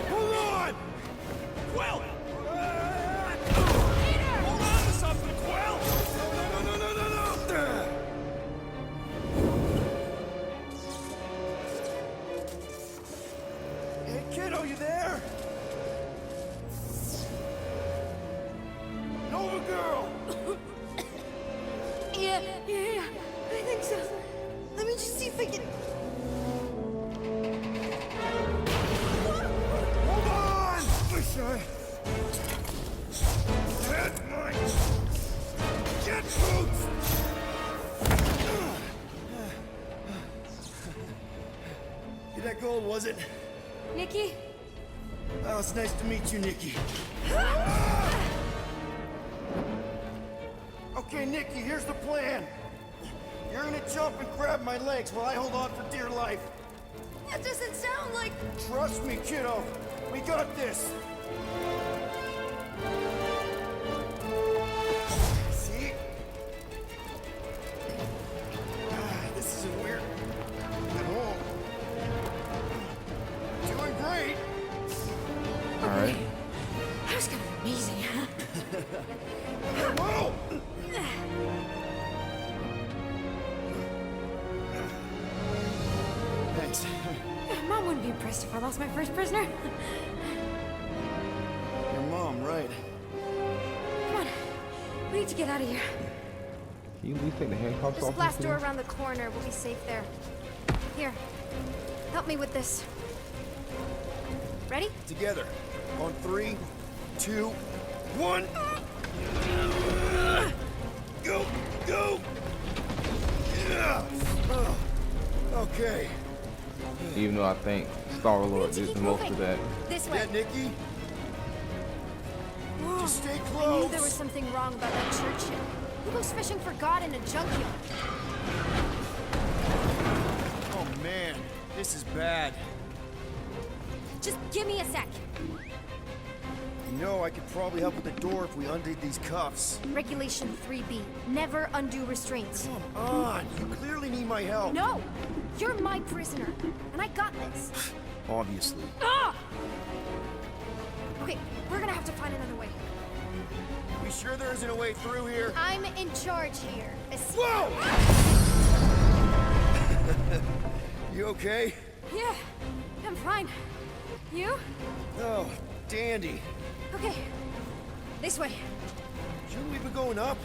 Hold on! Quill! Hold on to something, Quill! No! Hey, kiddo, you there? Nova girl! Yeah, I think so. Let me just see if I can... Hold on! Wish I... had my... jet boots! Get that gold, was it? Nikki? Oh, it's nice to meet you, Nikki. Okay, Nikki, here's the plan. You're gonna jump and grab my legs while I hold on for dear life. That doesn't sound like... Trust me, kiddo. We got this. See? This isn't weird at all. Doing great. All right. That was kind of amazing, huh? Whoa! Thanks. Mom wouldn't be impressed if I lost my first prisoner. Your mom, right? Come on. We need to get out of here. Can you at least take the handcuffs There's a off? blast this door thing? around the corner. We'll be safe there. Here. Help me with this. Ready? Together. On 3, 2, 1. Go! Go! Yeah. Okay. Even though I think Star-Lord did Keep the most moving. of that. This way. Yeah, Nikki? Whoa. Just stay I close. knew there was something wrong about that church ship. Who goes fishing for God in a junkyard? Oh man, this is bad. Just give me a sec. You know, I could probably help with the door if we undid these cuffs. Regulation 3B. Never undo restraints. Come on, you clearly need my help. No! You're my prisoner, and I got this. Obviously. Ah! Okay, we're gonna have to find another way. We sure there isn't a way through here? I'm in charge here. Whoa! You okay? Yeah, I'm fine. You? Oh, dandy. Okay, this way. Shouldn't we be going up?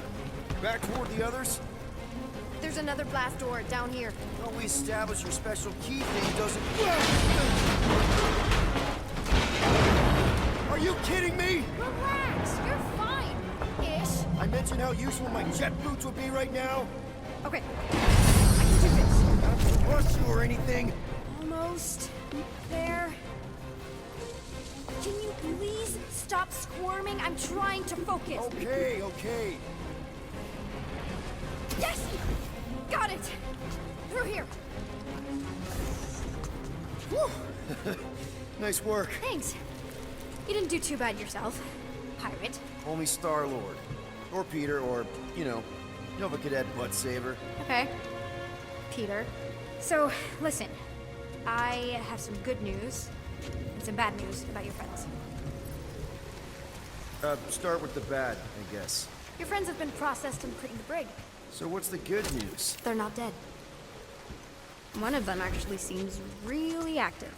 Back toward the others? There's another blast door down here. Don't we establish your special key thing doesn't... Are you kidding me? Relax, you're fine. Ish. I mentioned how useful my jet boots would be right now. Okay, I can do this. Not to rush you or anything. Almost there. Can you please stop squirming? I'm trying to focus. Okay, okay. Yes! Got it! Through here. Whew. Nice work. Thanks. You didn't do too bad yourself, pirate. Call me Star-Lord. Or Peter, or, you know Nova Cadet Butt Saver. Okay. Peter. So, listen. I have some good news and some bad news about your friends. Start with the bad, I guess. Your friends have been processed and put in the brig. So what's the good news? They're not dead. One of them actually seems really active.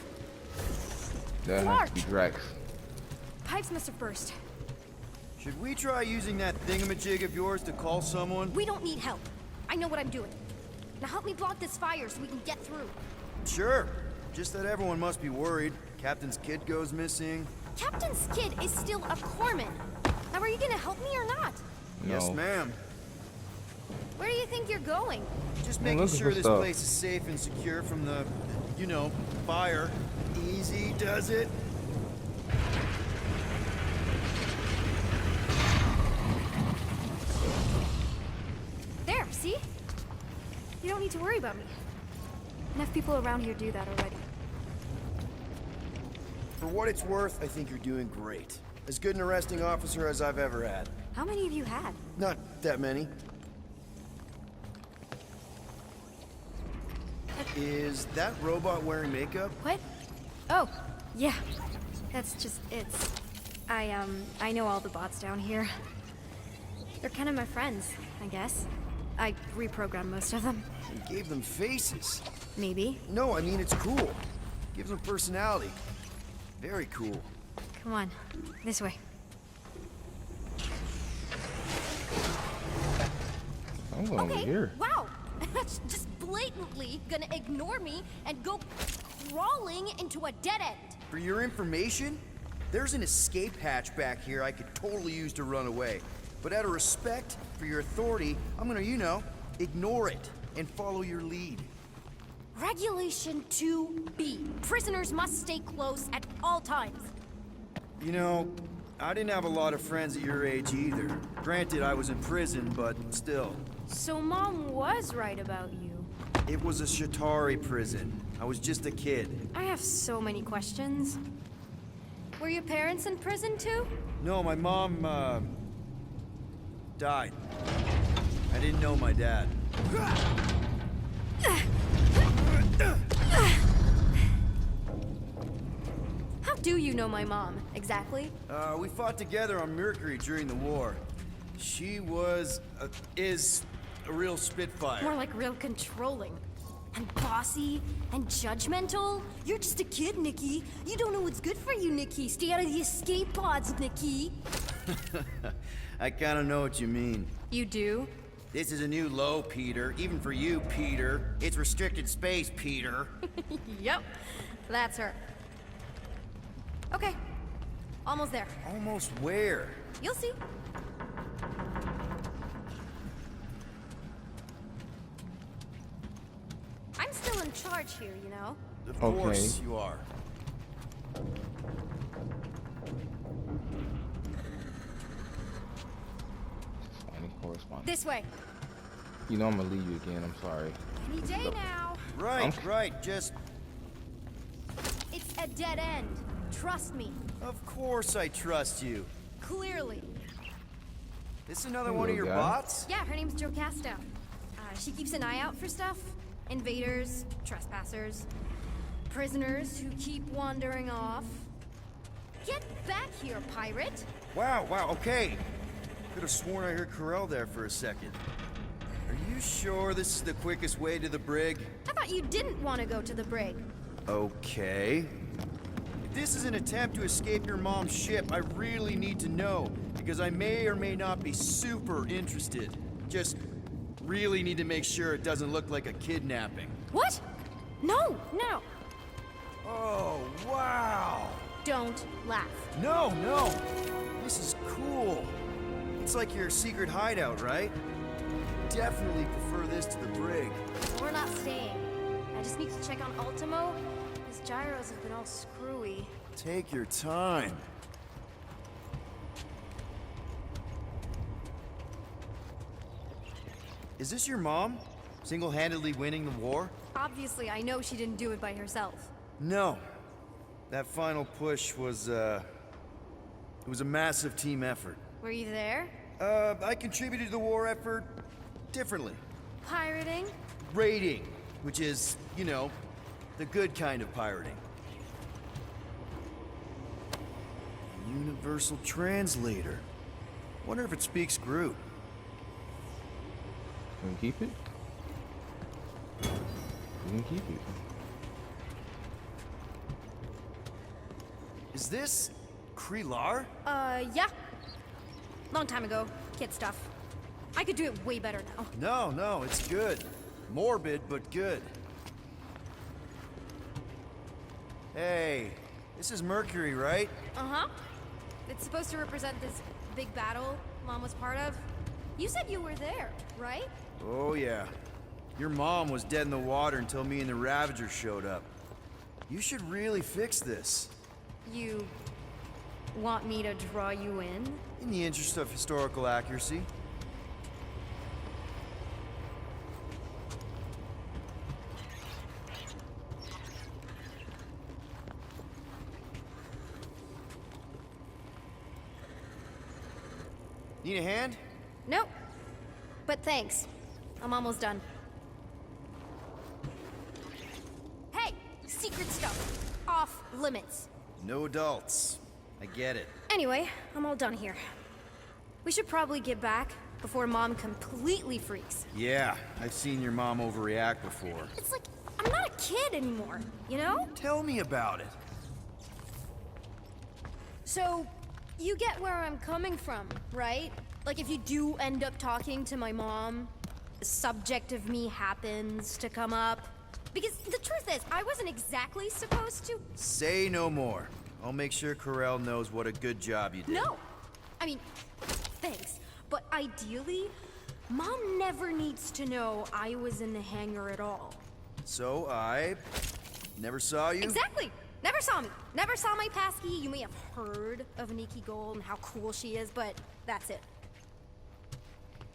That has to be Drax. Pipes must have burst. Should we try using that thingamajig of yours to call someone? We don't need help. I know what I'm doing. Now help me block this fire so we can get through. Sure. Just that everyone must be worried. Captain's kid goes missing. Captain's kid is still a corpsman. Now are you gonna help me or not? No. Yes, ma'am. Where do you think you're going? Just I'm making looking sure for this stuff. place is safe and secure from the, you know, fire. Easy does it. There, see? You don't need to worry about me. Enough people around here do that already. For what it's worth, I think you're doing great. As good an arresting officer as I've ever had. How many have you had? Not that many. Is that robot wearing makeup? What? Oh, yeah. It's... I know all the bots down here. They're kind of my friends, I guess. I reprogrammed most of them. You gave them faces. Maybe. No, I mean, it's cool. Gives them personality. Very cool. Come on, this way. I'm going over here. Wow. That's just blatantly gonna ignore me and go crawling into a dead end. For your information, there's an escape hatch back here I could totally use to run away. But out of respect for your authority, I'm gonna, you know, ignore it and follow your lead. Regulation 2B. Prisoners must stay close at all times. You know, I didn't have a lot of friends at your age either. Granted, I was in prison, but still. So Mom was right about you. It was a Shatari prison. I was just a kid. I have so many questions. Were your parents in prison too? No, my mom, died. I didn't know my dad. How do you know my mom, exactly? We fought together on Mercury during the war. She was, is a real spitfire. More like real controlling. And bossy and judgmental. You're just a kid, Nikki. You don't know what's good for you, Nikki. Stay out of the escape pods, Nikki. I kinda know what you mean. You do? This is a new low, Peter. Even for you, Peter. It's restricted space, Peter. Yep, that's her. Okay, almost there. Almost where? You'll see. I'm still in charge here, you know? Of Okay. course you are. Any correspondence? This way. You know I'm gonna leave you again. I'm sorry. Any day now. Right, right. Just, It's a dead end. Trust me. of course I trust you. Clearly. This another Hey, one of little your guy. bots? Yeah, her name's Jocasta. She keeps an eye out for stuff. Invaders, trespassers, prisoners who keep wandering off. Get back here, pirate! Wow, wow, okay. Could have sworn I heard Corell there for a second. Are you sure this is the quickest way to the brig? I thought you didn't want to go to the brig. Okay. If this is an attempt to escape your mom's ship, I really need to know, because I may or may not be super interested. Just really need to make sure it doesn't look like a kidnapping. What? No, no. Oh, wow! Don't laugh. No, no! This is cool. It's like your secret hideout, right? Definitely prefer this to the brig. We're not staying. I just need to check on Ultimo. His gyros have been all screwy. Take your time. Is this your mom? Single-handedly winning the war? Obviously, I know she didn't do it by herself. No. That final push was, it was a massive team effort. Were you there? I contributed to the war effort differently. Pirating? Raiding, which is, you know, the good kind of pirating. Universal translator. Wonder if it speaks Groot. Can we keep it? We can keep it. Is this Krelar? Yeah. Long time ago. Kid stuff. I could do it way better now. No, no, it's good. Morbid, but good. Hey, this is Mercury, right? Uh-huh. It's supposed to represent this big battle Mom was part of. You said you were there, right? Oh, yeah. Your mom was dead in the water until me and the Ravager showed up. You should really fix this. You want me to draw you in? In the interest of historical accuracy. Need a hand? Nope. But thanks. I'm almost done. secret stuff off limits. No adults. I get it. Anyway, I'm all done here. We should probably get back before Mom completely freaks. Yeah, I've seen your mom overreact before. It's like, I'm not a kid anymore, you know? Tell me about it. So, you get where I'm coming from, right? Like if you do end up talking to my mom, the subject of me happens to come up. Because the truth is, I wasn't exactly supposed to. Say no more. I'll make sure Corell knows what a good job you did. No! I mean, thanks. But ideally, Mom never needs to know I was in the hangar at all. So I never saw you? Exactly! Never saw me. Never saw my passkey. You may have heard of Nikki Gold and how cool she is, but that's it.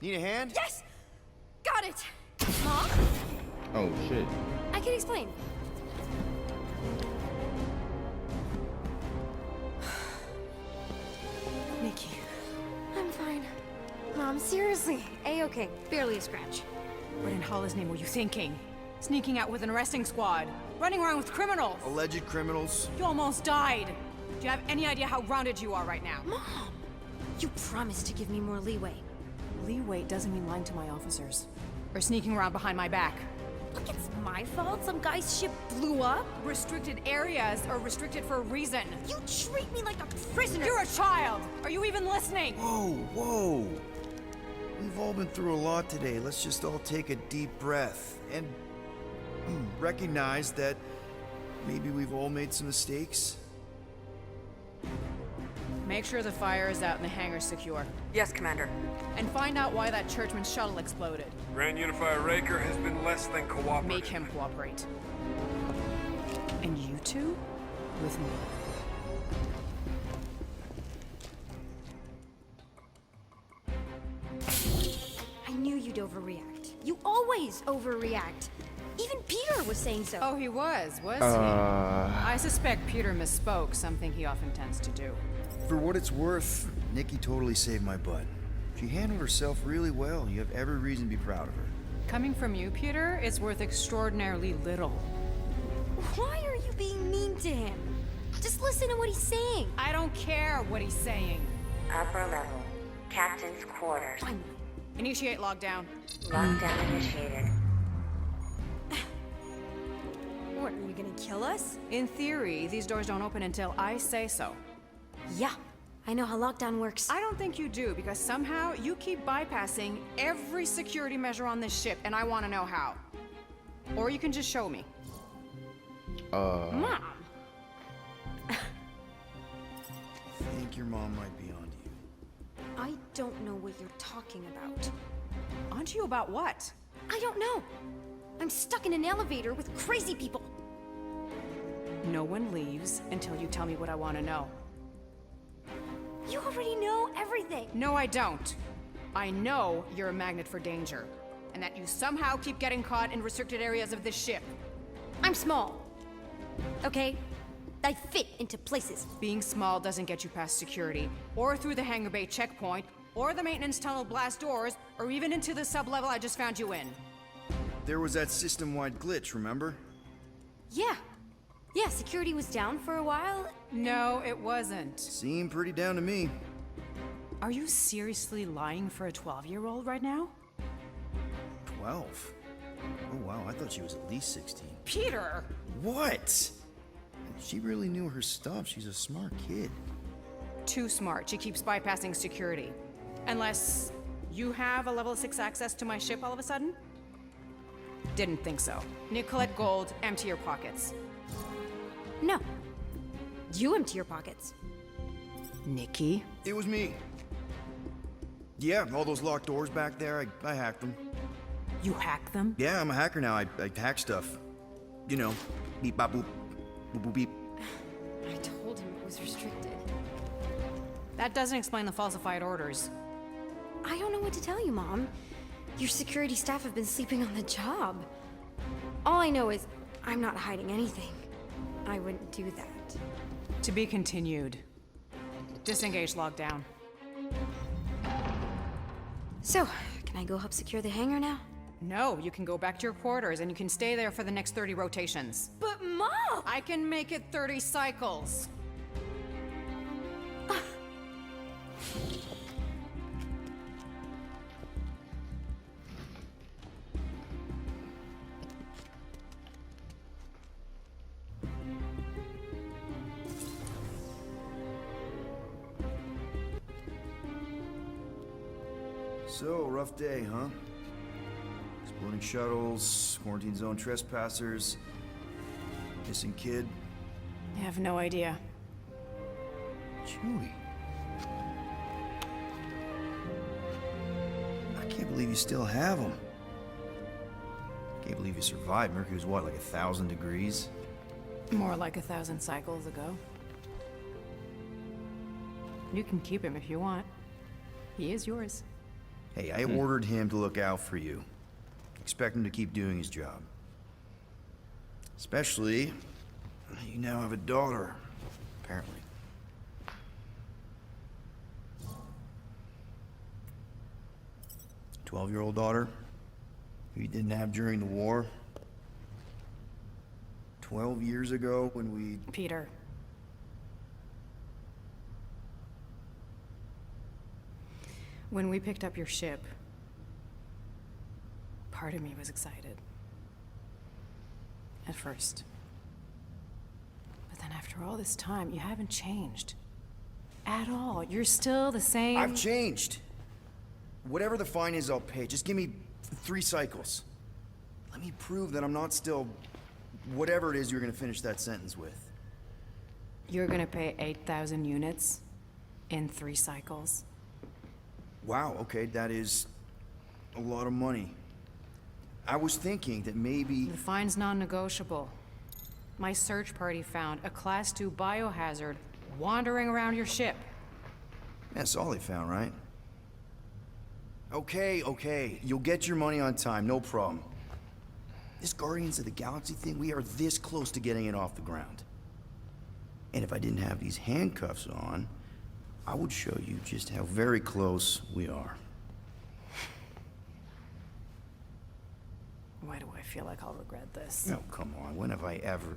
Need a hand? Yes! Got it! Mom? Oh shit. I can explain. Nikki, I'm fine. Mom, seriously. A-okay. Barely a scratch. what in Allah's name were you thinking? Sneaking out with an arresting squad, running around with criminals. Alleged criminals? You almost died. Do you have any idea how grounded you are right now? Mom! You promised to give me more leeway. Leeway doesn't mean lying to my officers. Or sneaking around behind my back. Look, it's my fault some guy's ship blew up. Restricted areas are restricted for a reason. You treat me like a prisoner. You're a child! Are you even listening? Whoa, whoa. We've all been through a lot today. Let's just all take a deep breath and recognize that maybe we've all made some mistakes. Make sure the fire is out and the hangar's secure. Yes, Commander. And find out why that churchman's shuttle exploded. Grand Unifier Raker has been less than cooperative. Make him cooperate. And you two? With me. I knew you'd overreact. You always overreact. Even Peter was saying so. Oh, he was he? I suspect Peter misspoke, something he often tends to do. For what it's worth, Nikki totally saved my butt. She handled herself really well. You have every reason to be proud of her. Coming from you, Peter, it's worth extraordinarily little. Why are you being mean to him? Just listen to what he's saying. I don't care what he's saying. Upper level. Captain's quarters. Finally. Initiate lockdown. Lockdown initiated. What, are you gonna kill us? In theory, these doors don't open until I say so. Yeah, I know how lockdown works. I don't think you do, because somehow you keep bypassing every security measure on this ship, and I want to know how. Or you can just show me. Mom! I think your mom might be onto you. I don't know what you're talking about. Onto you about what? I don't know. I'm stuck in an elevator with crazy people. No one leaves until you tell me what I want to know. You already know everything. No, I don't. I know you're a magnet for danger, and that you somehow keep getting caught in restricted areas of this ship. I'm small. Okay? I fit into places. Being small doesn't get you past security, or through the hangar bay checkpoint, or the maintenance tunnel blast doors, or even into the sub-level I just found you in. There was that system-wide glitch, remember? Yeah. Yeah, security was down for a while. No, it wasn't. Seemed pretty down to me. Are you seriously lying for a 12-year-old right now? 12? Oh wow, I thought she was at least 16. Peter! What? She really knew her stuff. She's a smart kid. Too smart. She keeps bypassing security. Unless you have a level 6 access to my ship all of a sudden? Didn't think so. Nicolette Gold, empty your pockets. No. You empty your pockets. Nikki? It was me. Yeah, all those locked doors back there, I hacked them. You hack them? Yeah, I'm a hacker now. I hack stuff. You know, beep bop boop, boop boop beep. I told him it was restricted. That doesn't explain the falsified orders. I don't know what to tell you, Mom. Your security staff have been sleeping on the job. All I know is I'm not hiding anything. I wouldn't do that. To be continued. Disengage lockdown. So, can I go help secure the hangar now? No, you can go back to your quarters and you can stay there for the next 30 rotations. But Mom! I can make it 30 cycles. So, rough day, huh? Exploding shuttles, quarantine zone trespassers, missing kid. I have no idea. Chewie. I can't believe you still have him. Can't believe you survived. Mercury was what, like 1,000 degrees? More like 1,000 cycles ago. You can keep him if you want. He is yours. Hey, I ordered him to look out for you. Expect him to keep doing his job. Especially, you now have a daughter, apparently. A 12-year-old daughter who you didn't have during the war. 12 years ago when we... Peter. When we picked up your ship, part of me was excited. At first. But then after all this time, you haven't changed. At all. You're still the same... I've changed. Whatever the fine is, I'll pay. Just give me 3 cycles. Let me prove that I'm not still... whatever it is you're gonna finish that sentence with. You're gonna pay 8,000 units in 3 cycles? Wow, okay, that is a lot of money. I was thinking that maybe... The fine's non-negotiable. My search party found a Class 2 biohazard wandering around your ship. That's all they found, right? Okay, you'll get your money on time, no problem. This Guardians of the Galaxy thing, we are this close to getting it off the ground. And if I didn't have these handcuffs on, I would show you just how very close we are. Why do I feel like I'll regret this? Oh, come on, when have I ever...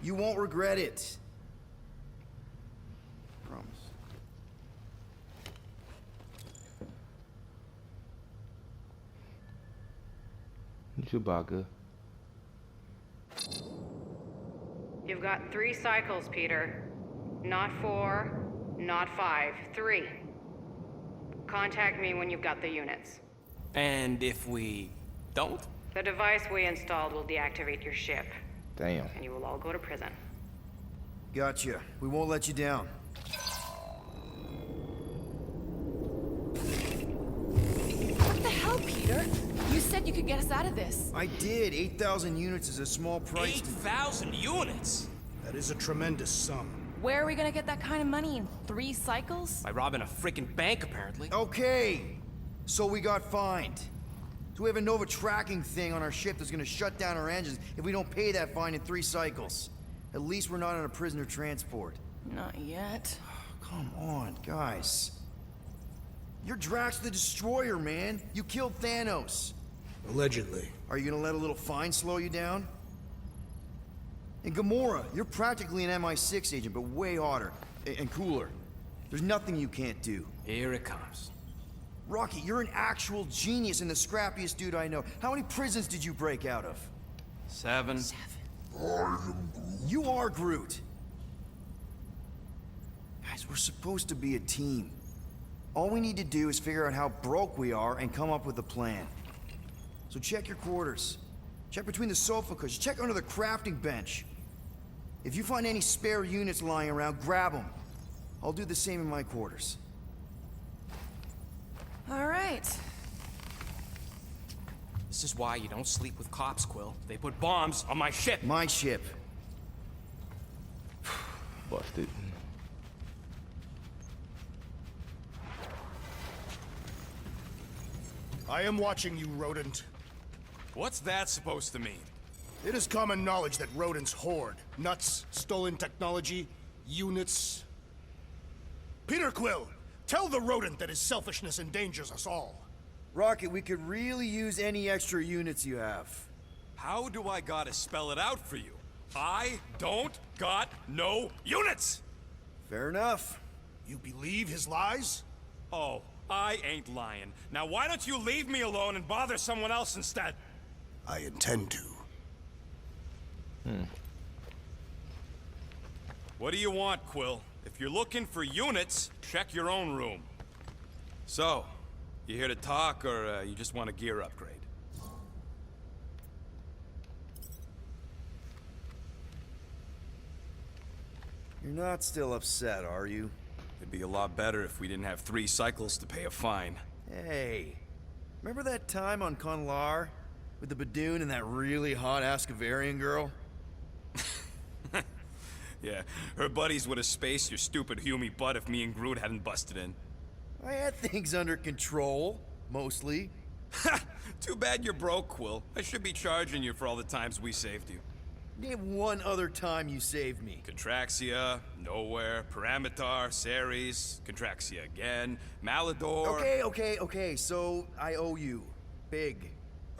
You won't regret it. Promise. Chewbacca. You've got 3 cycles, Peter. Not 4, not 5, 3. Contact me when you've got the units. And if we don't? The device we installed will deactivate your ship, Damn. and you will all go to prison. Gotcha. We won't let you down. What the hell, Peter? You said you could get us out of this. I did. 8,000 units is a small price to... 8,000 units? That is a tremendous sum. Where are we gonna get that kind of money in 3 cycles? By robbing a freaking bank, apparently. Okay, so we got fined. So we have a Nova tracking thing on our ship that's gonna shut down our engines if we don't pay that fine in 3 cycles. At least we're not on a prisoner transport. Not yet. Come on, guys. You're Drax the Destroyer, man. You killed Thanos. Allegedly. Are you gonna let a little fine slow you down? And Gamora, you're practically an MI6 agent, but way hotter and cooler. There's nothing you can't do. Here it comes. Rocky, you're an actual genius and the scrappiest dude I know. How many prisons did you break out of? 7. You are Groot. Guys, we're supposed to be a team. All we need to do is figure out how broke we are and come up with a plan. So check your quarters. Check between the sofa cushions. Check under the crafting bench. If you find any spare units lying around, grab them. I'll do the same in my quarters. All right. This is why you don't sleep with cops, Quill. They put bombs on my ship. My ship. Busted. I am watching you, rodent. What's that supposed to mean? It is common knowledge that rodents hoard nuts, stolen technology, units. Peter Quill, tell the rodent that his selfishness endangers us all. Rocket, we could really use any extra units you have. How do I gotta spell it out for you? I don't got no units! Fair enough. You believe his lies? Oh, I ain't lying. Now why don't you leave me alone and bother someone else instead? I intend to. What do you want, Quill? If you're looking for units, check your own room. So, you here to talk, or you just want a gear upgrade? You're not still upset, are you? It'd be a lot better if we didn't have 3 cycles to pay a fine. Hey, remember that time on Conlar? With the Badoon and that really hot Ascavarian girl? Yeah, her buddies would have spaced your stupid Humy butt if me and Groot hadn't busted in. I had things under control, mostly. Ha! Too bad you're broke, Quill. I should be charging you for all the times we saved you. Name one other time you saved me. Contraxia, Nowhere, Paramitar, Ceres, Contraxia again, Malador... Okay, so I owe you. Big.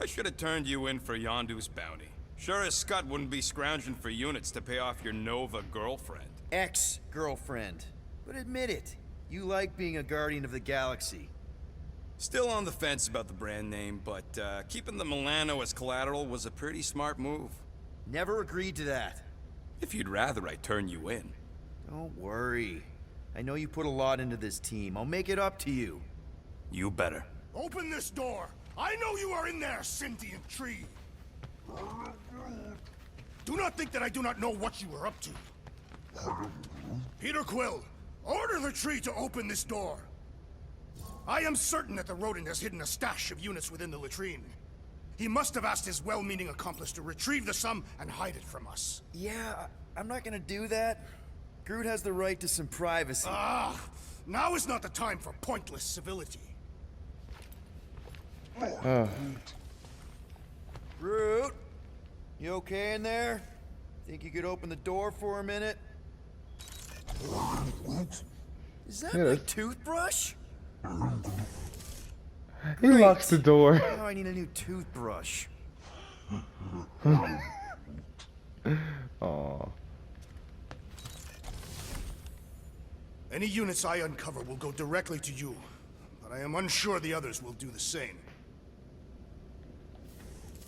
I should have turned you in for Yondu's bounty. Sure as Scott wouldn't be scrounging for units to pay off your Nova girlfriend. Ex-girlfriend. But admit it, you like being a Guardian of the Galaxy. Still on the fence about the brand name, but keeping the Milano as collateral was a pretty smart move. Never agreed to that. If you'd rather I turn you in. Don't worry. I know you put a lot into this team. I'll make it up to you. You better. Open this door! I know you are in there, sentient tree! Do not think that I do not know what you are up to. Peter Quill, order the tree to open this door. I am certain that the rodent has hidden a stash of units within the latrine. He must have asked his well-meaning accomplice to retrieve the sum and hide it from us. Yeah, I'm not gonna do that. Groot has the right to some privacy. Now is not the time for pointless civility. Groot, you okay in there? Think you could open the door for a minute? Is that my toothbrush? He locks the door. Now I need a new toothbrush. Aw. Any units I uncover will go directly to you, but I am unsure the others will do the same.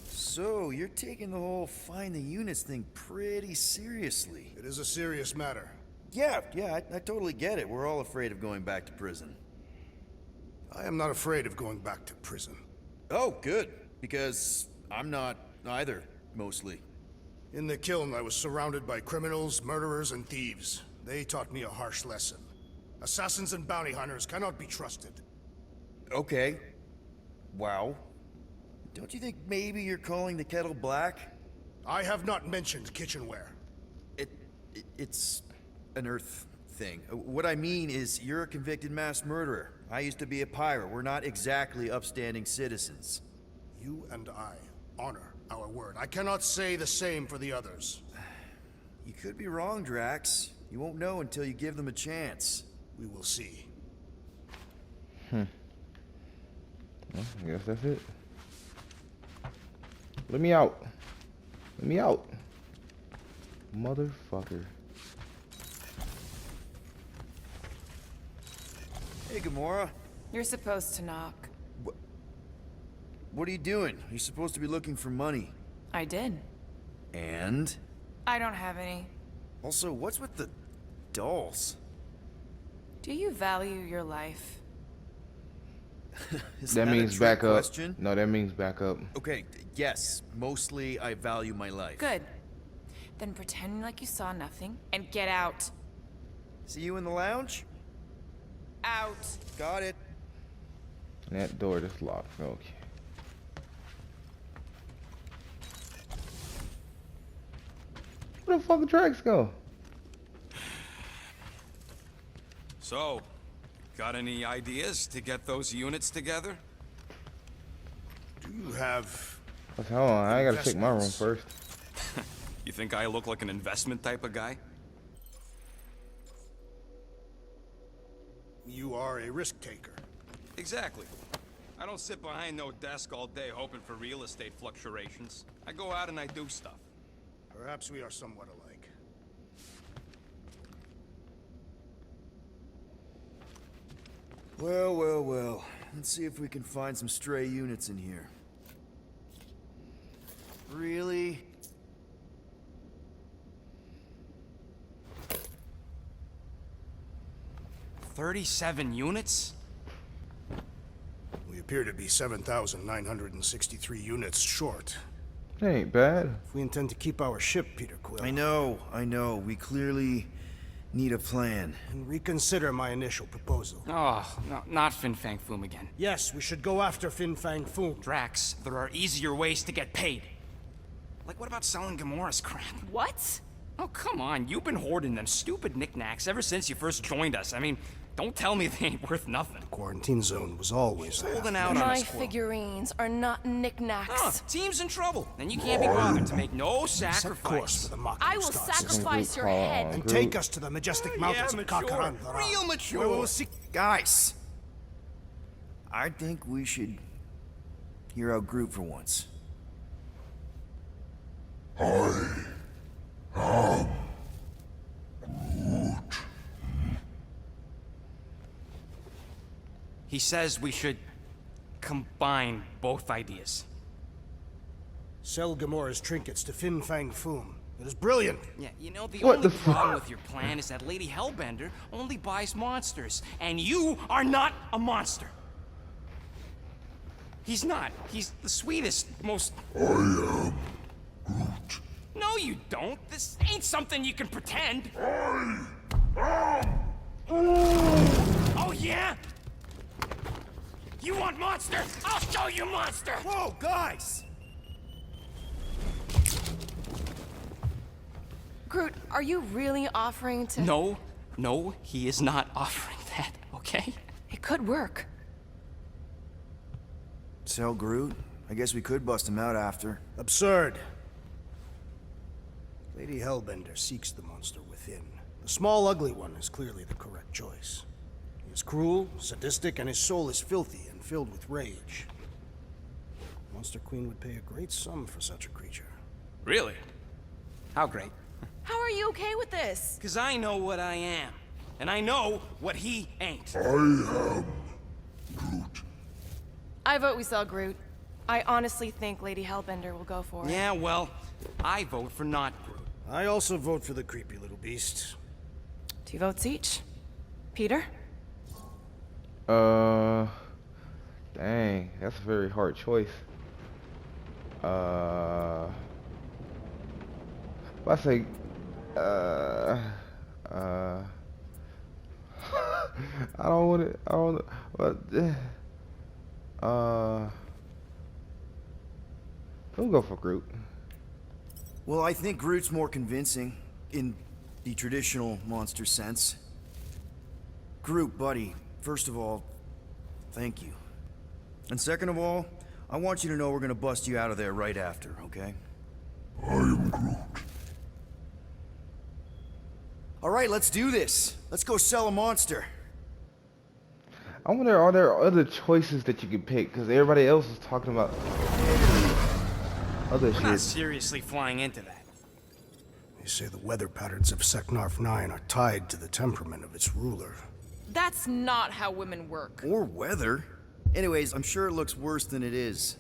So, you're taking the whole find the units thing pretty seriously. It is a serious matter. Yeah, I totally get it. We're all afraid of going back to prison. I am not afraid of going back to prison. Oh, good. Because I'm not either, mostly. In the kiln, I was surrounded by criminals, murderers, and thieves. They taught me a harsh lesson. Assassins and bounty hunters cannot be trusted. Okay. Wow. Don't you think maybe you're calling the kettle black? I have not mentioned kitchenware. It's an Earth thing. What I mean is, you're a convicted mass murderer. I used to be a pirate. We're not exactly upstanding citizens. You and I honor our word. I cannot say the same for the others. You could be wrong, Drax. You won't know until you give them a chance. We will see. Well, I guess that's it. Let me out. Let me out. Motherfucker. Hey, Gamora. You're supposed to knock. What are you doing? You're supposed to be looking for money. I did. And? I don't have any. Also, what's with the dolls? Do you value your life? Is That a means trick back up. question? No, that means back up. Okay, yes. Mostly, I value my life. Good. Then pretend like you saw nothing and get out. See you in the lounge? Out. Got it. And that door just locked. Okay. Where the fuck did Drax go? So, got any ideas to get those units together? Do you have... Hold on, I gotta check my room investments? first. You think I look like an investment type of guy? You are a risk taker. Exactly. I don't sit behind no desk all day hoping for real estate fluctuations. I go out and I do stuff. Perhaps we are somewhat alike. Well, well, well. Let's see if we can find some stray units in here. Really? $37 units? We appear to be 7,963 units short. That ain't bad. If we intend to keep our ship, Peter Quill, I know. We clearly need a plan. and reconsider my initial proposal. Oh, no, not Fin Fang Foom again. Yes, we should go after Fin Fang Foom. Drax, there are easier ways to get paid. Like, what about selling Gamora's crap? What? Oh, come on. You've been hoarding them stupid knickknacks ever since you first joined us. I mean, don't tell me they ain't worth nothing. Quarantine zone was always there. Holding out on My us, Quill. figurines are not knickknacks. Team's in trouble, and you can't be bothered to make no Set course sacrifice. for the Mach I will star system. sacrifice your Groot, head. And Groot. take us to the majestic mountains of Kakaran. Real mature. Where we will seek Guys! I think we should hear out Groot for once. He says we should combine both ideas. sell Gamora's trinkets to Fin Fang Foom. It is brilliant. Yeah, you know, the What only the problem with your plan is that Lady Hellbender only buys monsters, and you are not a monster. He's not. He's the sweetest, most... I am Groot. No, you don't. This ain't something you can pretend. Oh, yeah? You want monster? I'll show you monster! Whoa, guys! Groot, are you really offering to... No, he is not offering that, okay? It could work. Sell Groot? I guess we could bust him out after. Absurd. Lady Hellbender seeks the monster within. The small, ugly one is clearly the correct choice. He is cruel, sadistic, and his soul is filthy and filled with rage. Monster Queen would pay a great sum for such a creature. Really? How great? How are you okay with this? Because I know what I am. And I know what he ain't. I vote we sell Groot. I honestly think Lady Hellbender will go for it. Yeah, well, I vote for not Groot. I also vote for the creepy little beast. 2 votes each. Peter? Dang, that's a very hard choice. I say, I don't want it. I don't. We'll go for Groot. Well, I think Groot's more convincing, in the traditional monster sense. Groot, buddy, first of all, thank you. And second of all, I want you to know we're gonna bust you out of there right after, okay? I am Groot. Alright, let's do this. Let's go sell a monster. I wonder, are there other choices that you could pick? Because everybody else is talking about other We're not shit. seriously flying into that. They say the weather patterns of Seknarf 9 are tied to the temperament of its ruler. That's not how women work. Or weather. Anyways, I'm sure it looks worse than it is.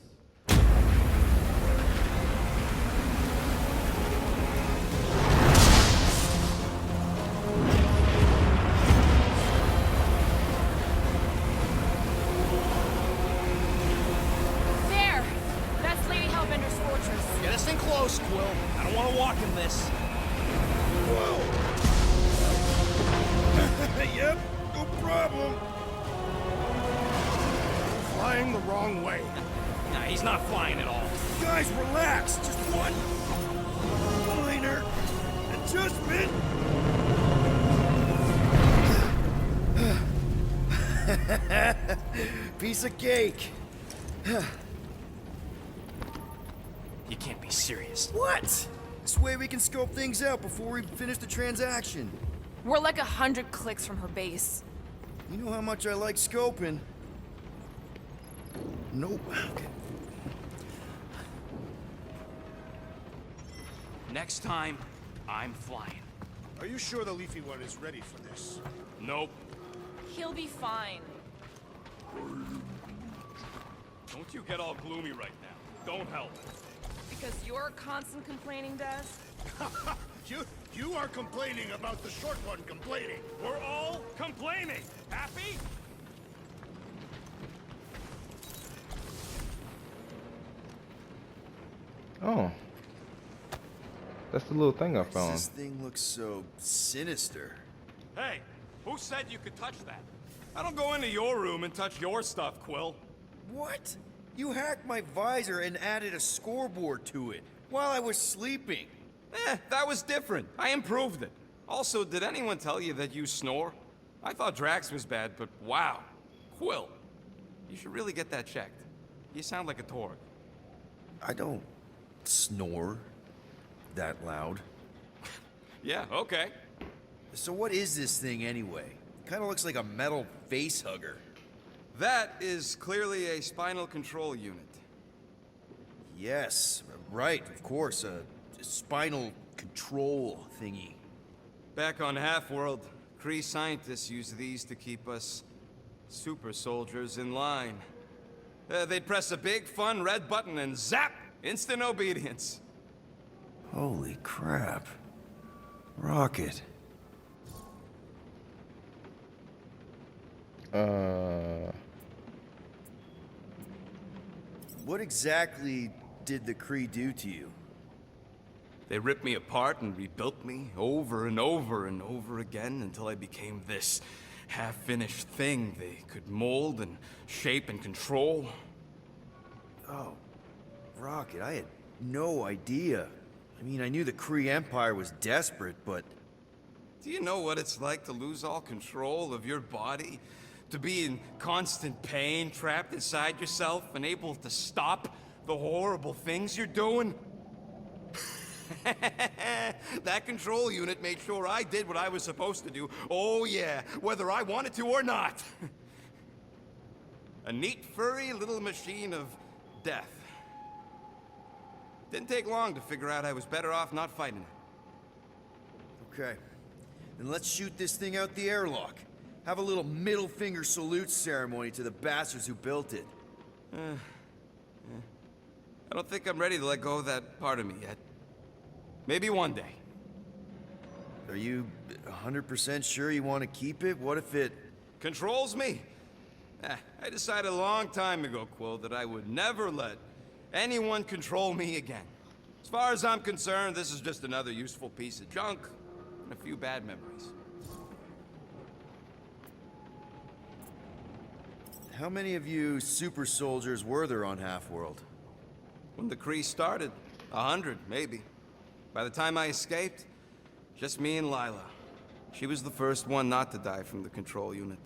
There! That's Lady Hellbender's fortress. Get us in close, Quill. I don't want to walk in this. Yep, no problem. Flying the wrong way. Nah, he's not flying at all. Guys, relax. Just one minor adjustment. Piece of cake. You can't be serious. What? This way we can scope things out before we finish the transaction. We're like 100 clicks from her base. You know how much I like scoping. Nope. Okay. Next time, I'm flying. Are you sure the Leafy One is ready for this? Nope. He'll be fine. Don't you get all gloomy right now. Don't help. Because your constant complaining does? You are complaining about the short one complaining. We're all complaining. Happy? Oh. That's the little thing I This found. thing looks so sinister. Hey, who said you could touch that? I don't go into your room and touch your stuff, Quill. What? You hacked my visor and added a scoreboard to it while I was sleeping. That was different. I improved it. Also, did anyone tell you that you snore? I thought Drax was bad, but wow. Quill, you should really get that checked. You sound like a Torg. I don't snore that loud. Yeah, okay. So what is this thing anyway? Kind of looks like a metal face hugger. That is clearly a spinal control unit. Yes, right, of course, a spinal control thingy. Back on Half-World, Kree scientists use these to keep us super soldiers in line. They'd press a big, fun red button and zap! Instant obedience. Holy crap. Rocket. What exactly did the Kree do to you? They ripped me apart and rebuilt me over and over and over again until I became this half-finished thing they could mold and shape and control. Oh, Rocket, I had no idea. I mean, I knew the Kree Empire was desperate, but... Do you know what it's like to lose all control of your body? To be in constant pain, trapped inside yourself, unable to stop the horrible things you're doing? That control unit made sure I did what I was supposed to do. Oh yeah, whether I wanted to or not. A neat, furry little machine of death. Didn't take long to figure out I was better off not fighting it. Okay. Then let's shoot this thing out the airlock. Have a little middle finger salute ceremony to the bastards who built it. I don't think I'm ready to let go of that part of me yet. Maybe one day. Are you 100% sure you want to keep it? What if it... Controls me? I decided a long time ago, Quill, that I would never let anyone control me again. As far as I'm concerned, this is just another useful piece of junk and a few bad memories. How many of you super soldiers were there on Half-World? When the Kree started, 100, maybe. By the time I escaped, just me and Lila. She was the first one not to die from the control unit.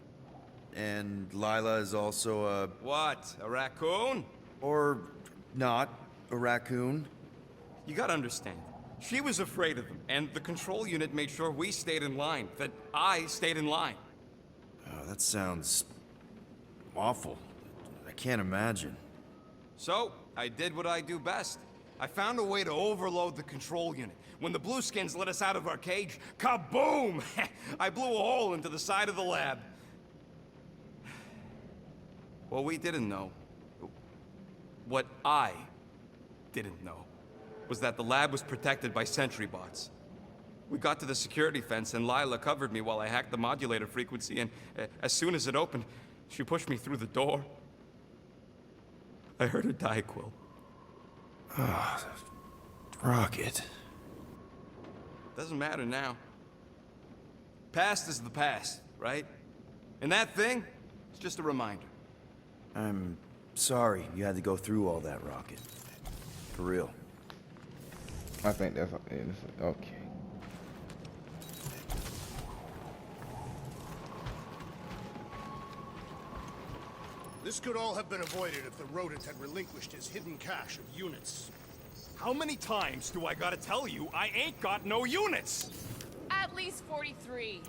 And Lila is also a... What, a raccoon? Or not a raccoon? You gotta understand. She was afraid of them, and the control unit made sure we stayed in line, that I stayed in line. Oh, that sounds... awful. I can't imagine. So, I did what I do best. I found a way to overload the control unit. When the Blueskins let us out of our cage, kaboom! I blew a hole into the side of the lab. What we didn't know, what I didn't know, was that the lab was protected by sentry bots. We got to the security fence and Lila covered me while I hacked the modulator frequency, and as soon as it opened, she pushed me through the door. I heard her die, Quill. Ah, Rocket. Doesn't matter now. Past is the past, right? And that thing, it's just a reminder. I'm sorry you had to go through all that, Rocket. For real. I think that's okay. This could all have been avoided if the rodent had relinquished his hidden cache of units. How many times do I gotta tell you I ain't got no units? At least 43.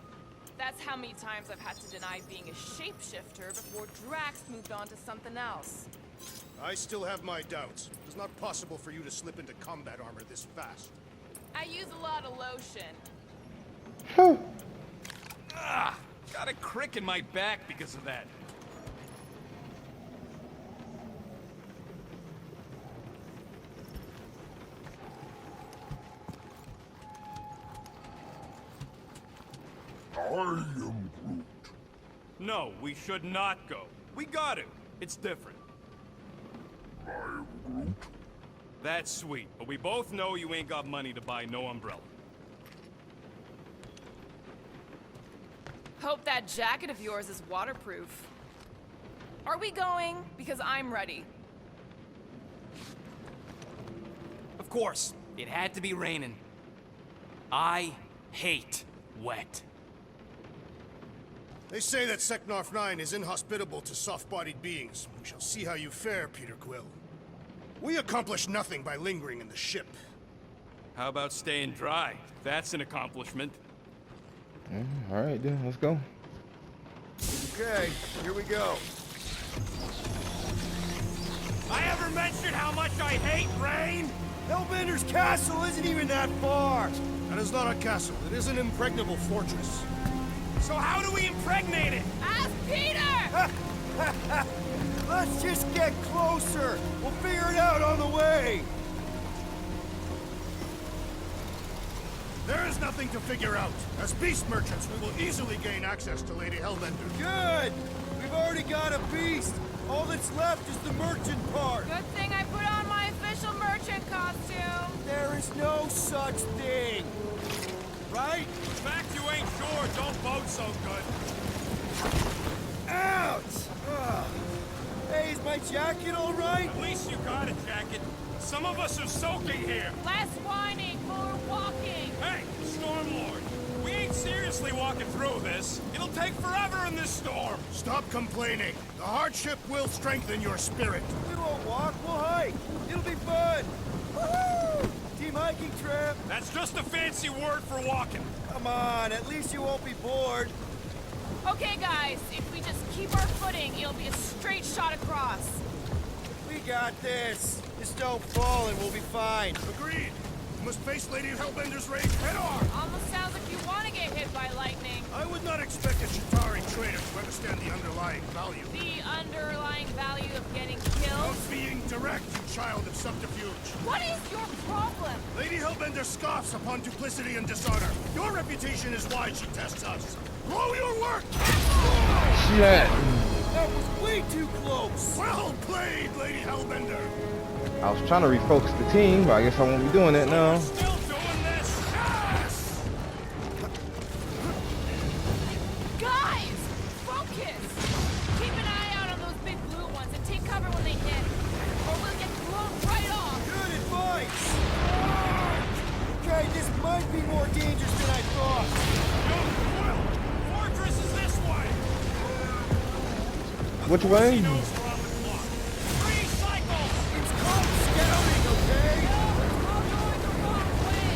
That's how many times I've had to deny being a shapeshifter before Drax moved on to something else. I still have my doubts. It's not possible for you to slip into combat armor this fast. I use a lot of lotion. Ah, got a crick in my back because of that. I am Groot. No, we should not go. We got to. It's different. I am Groot. That's sweet, but we both know you ain't got money to buy no umbrella. Hope that jacket of yours is waterproof. Are we going? Because I'm ready. Of course, it had to be raining. I hate wet. They say that Seknarf 9 is inhospitable to soft-bodied beings. We shall see how you fare, Peter Quill. We accomplish nothing by lingering in the ship. How about staying dry? That's an accomplishment. All right, then let's go. Okay, here we go. I ever mentioned how much I hate rain? Hellbender's castle isn't even that far. That is not a castle. It is an impregnable fortress. So how do we impregnate it? Ask Peter! Let's just get closer. We'll figure it out on the way. There is nothing to figure out. As beast merchants, we will easily gain access to Lady Hellbender. Good. We've already got a beast. All that's left is the merchant part. Good thing I put on my official merchant costume. There is no such thing. Right? The fact you ain't sure don't bode so good. Ouch! Ugh. Hey, is my jacket all right? At least you got a jacket. Some of us are soaking here. Less whining, more walking. Hey, Stormlord, we ain't seriously walking through this. It'll take forever in this storm. Stop complaining. The hardship will strengthen your spirit. We won't walk, we'll hike. It'll be fun. Woohoo! Team hiking trip. That's just a fancy word for walking. Come on, at least you won't be bored. Okay, guys, if we just keep our footing, it'll be a straight shot across. We got this. Just don't fall and we'll be fine. Agreed. You must face Lady Hellbender's rage head on. Almost sounds like you want to get hit by lightning. I would not expect a Chitauri trader to understand the underlying value. The underlying value of getting killed? Of being direct, you child of subterfuge. What is your problem? Lady Hellbender scoffs upon duplicity and dishonor. Your reputation is why she tests us. Grow your work! Shit. That was way too close. Well played, Lady Hellbender. I was trying to refocus the team, but I guess I won't be doing it now. Still doing this? Yes! Guys, focus! Keep an eye out on those big blue ones and take cover when they hit, or we'll get blown right off. Good advice. Okay, this might be more dangerous than I thought. Fortress is this way. Which way? He knows we're on the clock. 3 cycles. It's called scouting, okay? We're going the wrong way.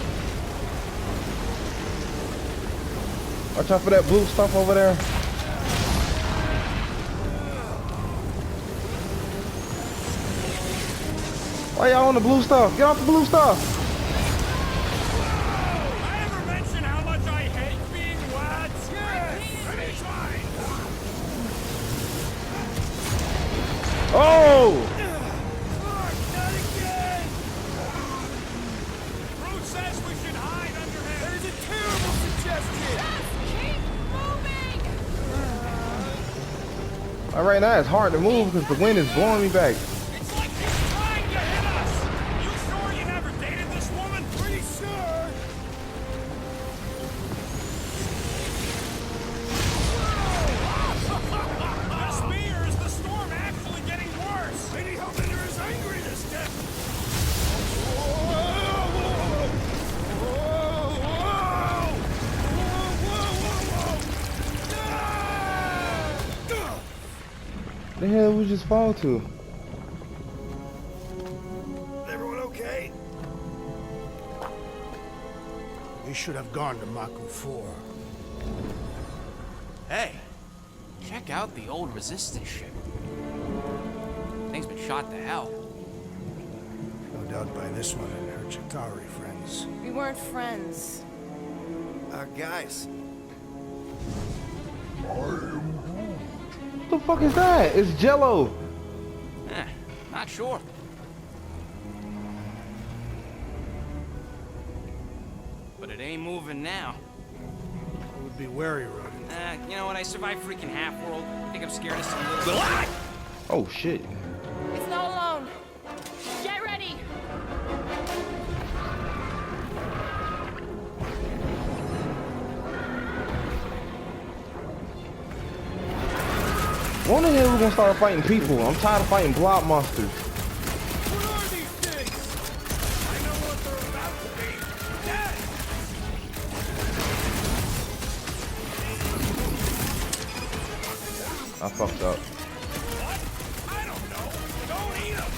Watch out for that blue stuff over there. Why y'all on the blue stuff? Get off the blue stuff. I ever mention how much I hate being wet? Anytime! Oh! Not again! Groot says we should hide under him. That is a terrible suggestion! Keep moving! Right now it's hard to move because the wind is blowing me back. It's like he's trying to hit us. You sure you never dated this woman? Pretty sure! The spear is the storm actually getting worse. Lady Hellbender is angry this day. The hell we just fall to? Everyone okay? We should have gone to Maku 4. Hey, check out the old resistance ship. Thing's been shot to hell. No doubt by this one and her Chitauri friends. We weren't friends. Guys, What the fuck is that? It's Jello. Not sure. But it ain't moving now. I would be wary, Rodin. You know what? I survived freaking Half-World. I think I'm scared of some little... Oh shit. It's not alone. Get ready. When the hell we gonna start fighting people? I'm tired of fighting blob monsters. What are these things? I know what they're about to be. Dead! I fucked up. What? I don't know. Don't eat them!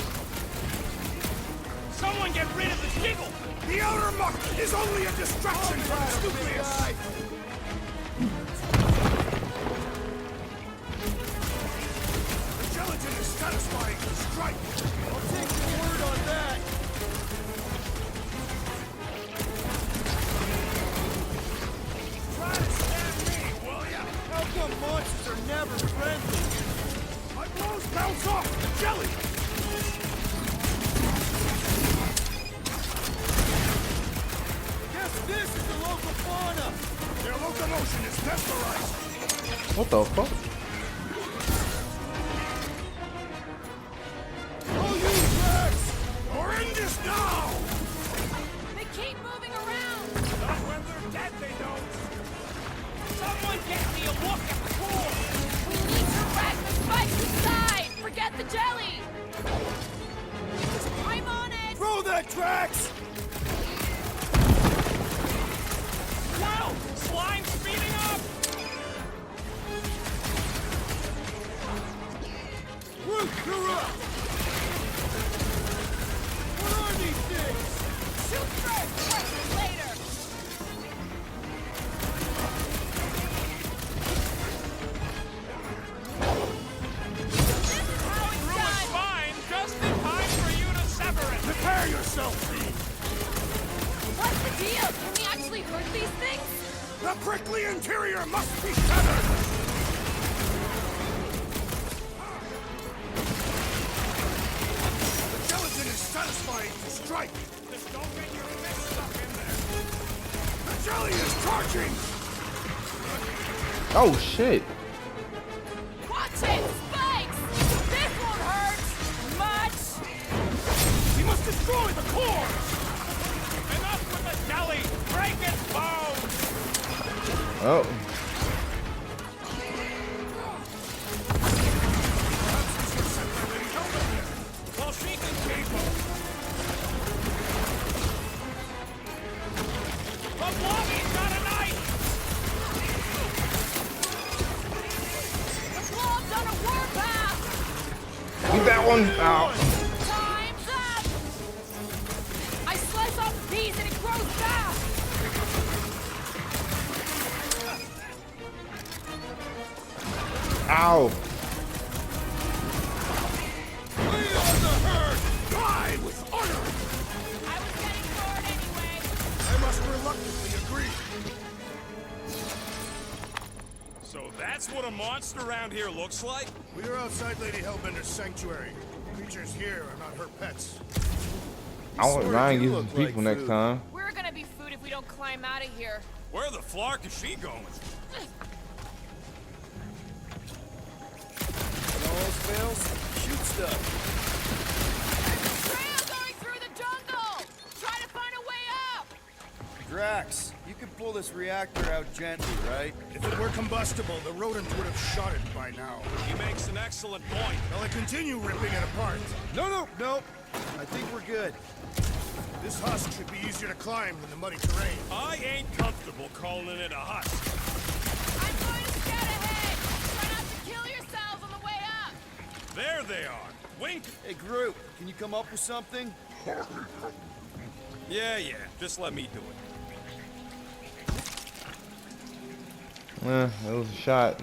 Someone get rid of the jiggle! The outer muck is only a distraction from its nucleus! The gelatin is satisfying the strike! I'll take your word on that! Try to stab me, will ya? how come monsters are never friendly? My blows bounce off the jelly! Guess this is the local fauna. Their locomotion is mesmerizing! What the fuck? Oh, you brats! Horrendous now! They keep moving around. Not when they're dead, they don't! Someone get me a look at the core! We need to rack the spikes inside. Forget the jelly. I'm on it. Throw that Drax! Wow! Slime speeding up! Root, you're up! What are these things? Shoot first, questions later. This is how it's done. Fine, just in time for you to sever it! Prepare yourself, Fiend! What's the deal? Can we actually hurt these things? The prickly interior must be severed! The gelatin is satisfying the strike! Just don't get your fist stuck in there! The jelly is charging! Oh shit. Watch it! Spikes! This won't hurt much! We must destroy the core! Enough with the jelly! Break its bones! Oh. Well, she can keep them! The Blobby's got a knife! The blob's on a warpath! Get that one out. Time's up! I slice off a piece and it grows fast! Ow. We are the herd! Die with honor! I was getting bored anyway. I must reluctantly agree. So that's what a monster around here looks like? We are outside Lady Hellbender's sanctuary. Creatures here are not her pets. I wouldn't mind do using look people like next food. time. We're gonna be food if we don't climb out of here. Where the flark is she going? When all else fails, shoot stuff. There's a trail going through the jungle! Try to find a way up! Drax, you can pull this reactor out gently, right? If it were combustible, the rodents would have shot it by now. He makes an excellent point. Shall I continue ripping it apart? No. I think we're good. This husk should be easier to climb than the muddy terrain. I ain't comfortable calling it a husk. I'm going to scout ahead! Try not to kill yourselves on the way up! There they are. Wink. Hey, Groot, can you come up with something? Yeah. Just let me do it. It was a shot.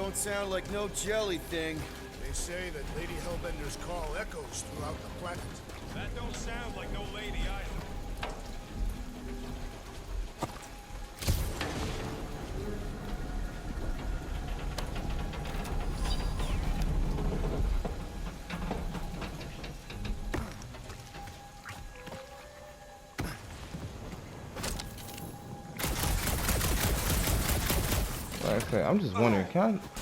don't sound like no jelly thing. They say that Lady Hellbender's call echoes throughout the planet. That don't sound like no lady either. Like I said, I'm just wondering, can I?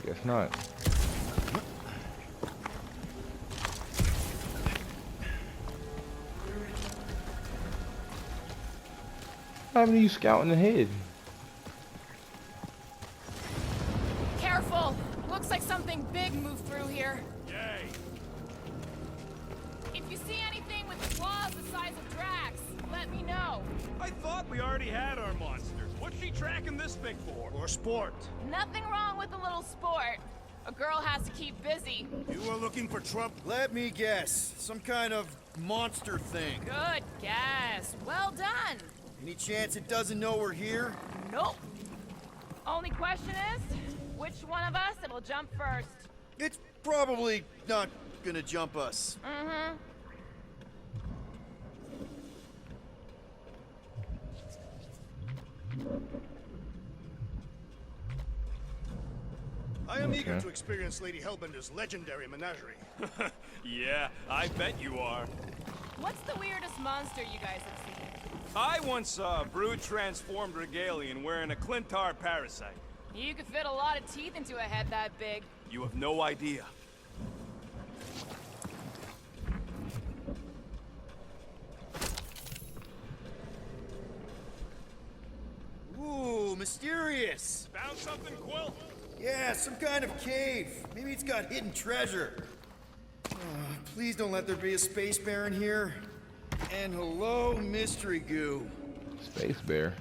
Guess not. What happened to you scouting ahead? Careful! Looks like something big moved through here. Yay! If you see anything with claws the size of Drax, let me know. I thought we already had our monsters. What's she tracking this thing for? For sport. Nothing wrong with a little sport. A girl has to keep busy. You are looking for trouble? Let me guess. Some kind of monster thing. Good guess. Well done. Any chance it doesn't know we're here? Nope. Only question is, which one of us it'll jump first? It's probably not gonna jump us. Mm-hmm. I am eager Okay. to experience Lady Hellbender's legendary menagerie. Yeah, I bet you are. What's the weirdest monster you guys have seen? I once saw a brood transformed regalian wearing a Clintar parasite. You could fit a lot of teeth into a head that big. You have no idea. Ooh, mysterious. Found something, Quill? Yeah, some kind of cave. Maybe it's got hidden treasure. Please don't let there be a space bear in here. And hello, mystery goo. Space bear.